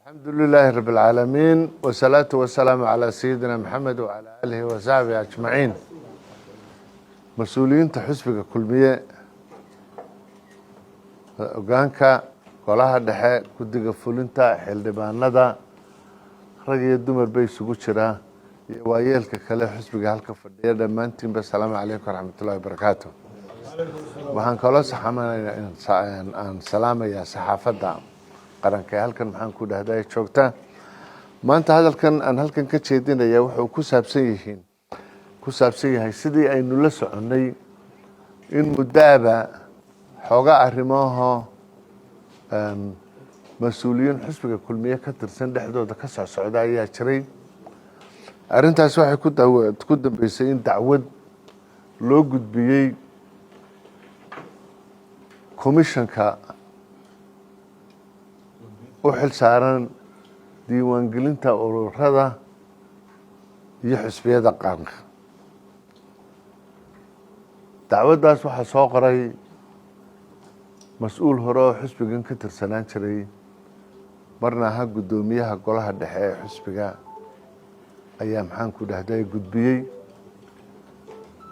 الحمد لله رب العالمين والصلاة والسلام على سيدنا محمد وعلى آله وصحبه أجمعين. مسؤولين حسبك كلمية وقانك قولها دحاء كدق فلنتا حلدباندا رجي الدمر بيسو قشرا ويالك كلا حسبك هالك فردية دمانتين بالسلام عليكم ورحمة الله وبركاته. وحان كلا صحانا سلام يا صحافة qaranka halkan maxaan ku dhahdaa joogta maanta hadalkan aan halkan ka jeedinaya wuxuu ku saabsan yahay sidii aynu la soconay in mudaaba xoga arrimaha mas'uuliyiin xisbiga kulmiye ka tirsan dhexdooda ka socda ayaa jiray arintaas waxay ku dambeysay in dacwad loo gudbiyay komishanka وحل ساران ديوان قلنتا أورورهدا يحسبية دقانق دعوة داس وحا سوقري مسؤول هراء حسبيقن كتر سنان شري مرناها قدوميها قولها الدحية حسبيقا أيام حانكو دهداي قدبيي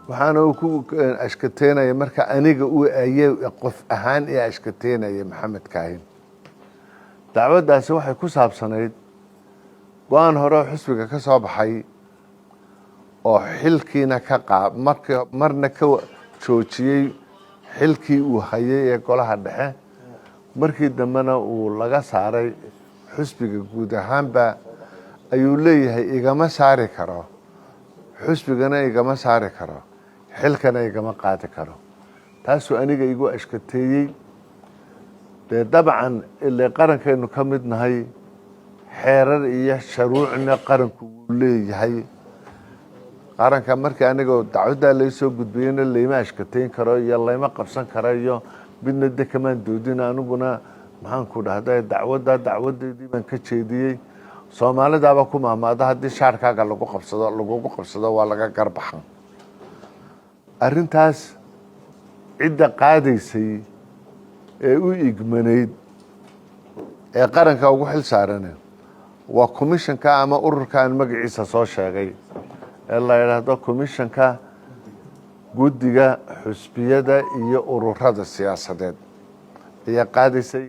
وحانا وكو أشكتين يا مركا أنيقا أيه قف أهان يا أشكتين يا محمد كاين dacwadaasi waxay ku saabsanayd go'aan hore xisbiga ka soo baxay oo xilkiina ka marna ka joojiyay xilkii uu hayay ee golaha dhexe markii dambena uu laga saaray xisbiga guud ahaanba ayuu leeyahay igama saari karo xisbigana igama saari karo xilkana igama qaadi karo taasoo aniga igu ashkateeyay طبعا اللي قرن كانوا كمدنا هاي حرر إياه شروعنا قرن كله هاي قرن كمرك أنا جو دعوة ليسوا قد بينا اللي ما أشكتين كراي يلا ما قبسان كرايو بدنا ده كمان دودنا أنا بنا ما هنقول هذا دعوة دي من كشيء دي سومالي دعوكم ما ده هدي شاركة قال لقوا قبصة ولا قربحان أرنتاس عدة قادسي u igmanayd ee qaranka ugu xil saaran waa komishanka ama ururkan magaciisa soo sheegay ee la yiraahdo komishanka guddiga xusbiyada iyo ururada siyaasadeed ayaa qaadisay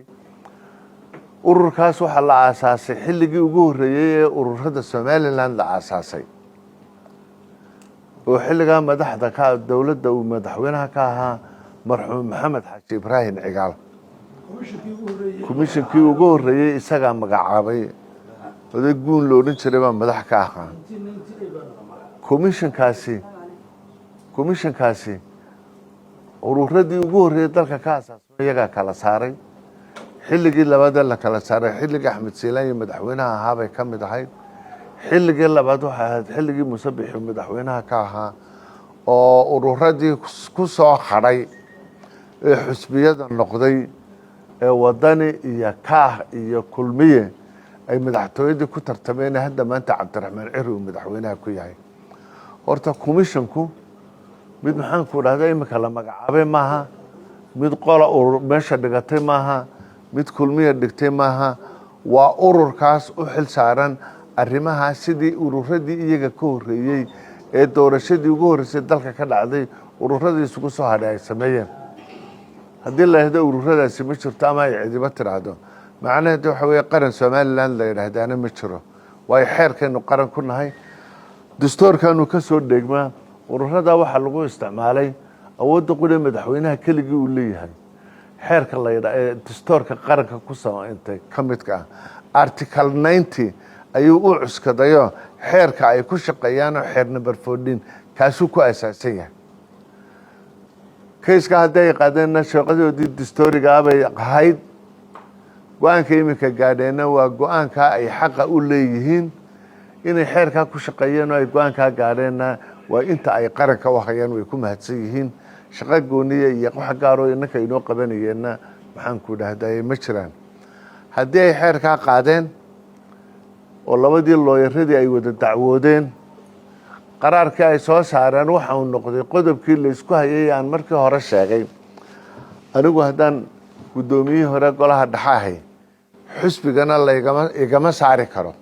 ururkaas waxa la aasaasay xilligii ugu horeeyay ee ururada Soomaaliland la aasaasay oo xilliga madaxda ka dawladda uu madaxweynaha ka ahaa مرحوم محمد حاج إبراهيم عقال كوميشن كي ugu horeeyay isaga magacaabay wada guun loo dhan jiray baa madax ka ahaa commission kaasi ururadii ugu horeeyay dalka ka asaasay iyaga kala saaray xilligii labaad la kala saaray xilligii Axmed Siilaan madaxweynaha ahaa bay kamid ahayd xilligii labaad waxa ahayd xilligii Musabbix madaxweynaha ka ahaa oo ururadii ku soo xaray xusbiyada noqday ee wadani iyo kaah iyo kulmiye ay madaxtooyada ku tartameen hadda maanta Cabdiraxmaan Ciro madaxweynaha ku yahay horta commissionku mid maxaan ku dhahday imika la magacaabay maaha mid qola urur meesha dhigatay maaha mid kulmiye dhigtay maaha waa ururkaas u xil saaran arrimaha sidii ururadii iyaga ka horeeyay ee doorashadii ugu horeysay dalka ka dhacday ururadii isugu soo hadhay ay sameeyeen haddii la yiraahdo ururadaasi ma jirto ama ay cidiba tiraahdo macnaheedu waxa weeye qaran Soomaaliland la yiraahdaana ma jiro way xeerkeenu qaran ku nahay dastuurkaanu ka soo dheegmaa ururada waxa lagu isticmaalay awoodda qudhe madaxweynaha keligii uu leeyahay xeerka la yiraahdo dastuurka qaranka ku sameeyay kamidka article 90 ayuu u cuskadayo xeerka ay ku shaqeeyaan xeer number 14 kaasuu ku asaasan yahay kayska haday qaadeen shaqadoodii dastuuriga abay ahayd go'aanka imika gaadheena waa go'aanka ay xaq u leeyihiin inay xeerka ku shaqeeyaan oo ay go'aanka gaadheena waa inta ay qaranka u hayaan way ku mahadsan yihiin shaqo gooniye iyo wax gaar oo inaka inoo qabanayeenna waxaan ku dhahday ma jiraan haddii ay xeerka qaadeen oo labadii looyaradii ay wada dacwoodeen qaraarkii ay soo saareen waxa uu noqday qodobkii la isku hayay aan markii hore sheegay anigu haddaan gudoomiyihii hore golaha dhaxahay xusbigana igama saari karo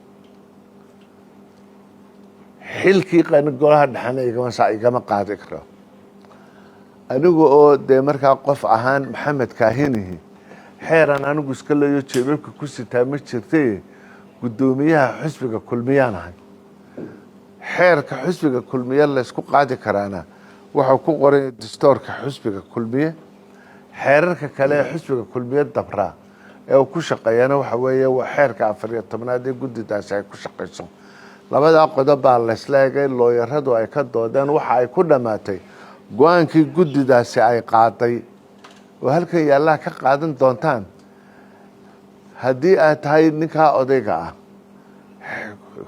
xilkii golaha dhexena igama qaadi karo anigu oo dee markaa qof ahaan maxamed kaahinihi xeeran anigu iska leeyo jeebabka ku sitaa ma jirtay guddoomiyaha xusbiga kulmiyaan ahay xeerka xusbiga kulmiye laysku qaadi karaana wuxuu ku qoran dastuurka xusbiga kulmiye xeerarka kale ee xusbiga kulmiye dabraa ee uu ku shaqeeyana waxa weeye waa xeerka 14aad ee guddidaasi ay ku shaqeyso labadaa qodob baa laysla eegay looyaradu ay ka doodeen waxa ay ku dhammaatay go-aankii guddidaasi ay qaaday oo halkan yaallaa ka qaadan doontaan haddii aad tahay ninkaa odayga ah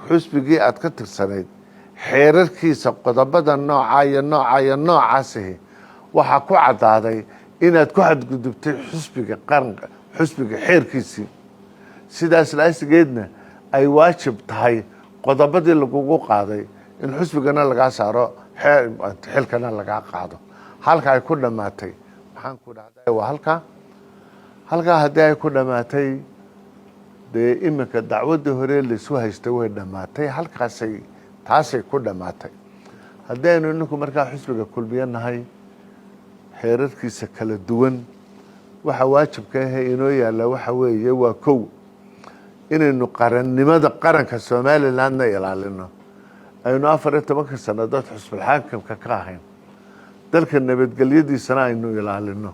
xusbigii aad ka tirsanayd xeerarkiisa qodobada noocaa iyo noocaa iyo noocaasihi waxaa ku caddaaday inaad ku xadgudubtay xusbiga qaranka xusbiga xeerkiisii sidaas laasigeedna ay waajib tahay qodobadii lagugu qaaday in xusbigana lagaa saaro xilkana lagaa qaado halka ay ku dhammaatay maxaan ku dhahday waa halkaa haddii ay ku dhammaatay dee iminka dacwaddii hore laysu haystay way dhammaatay taasay ku dhammaatay haddaynu ninku markaa xusbiga kulmiye nahay xeerarkiisa kala duwan waxa waajibka ahe inoo yaalla waxa weeye waa kow inaynu qarannimada qaranka somalilandna ilaalino aynu 14 sannadood xusbulxaakimka ka ahayn dalka nabadgelyadiisana aynu ilaalino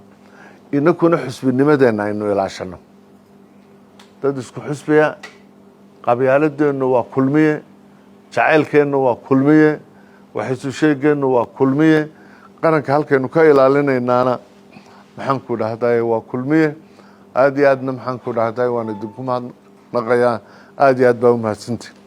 inakuna xusbinimadeenna aynu ilaashano dad isku xusbiya qabyaaladeennu waa kulmiye jacaylkeennu waa kulmiye waxiisu sheegeennu waa kulmiye qaranka halkaynu ka ilaalinaynaana maxaan ku dhahday waa kulmiye aad iyo aadna maxaan ku dhahday waan idinku mahadnaqayaa aad iyo aad baa u mahadsantihin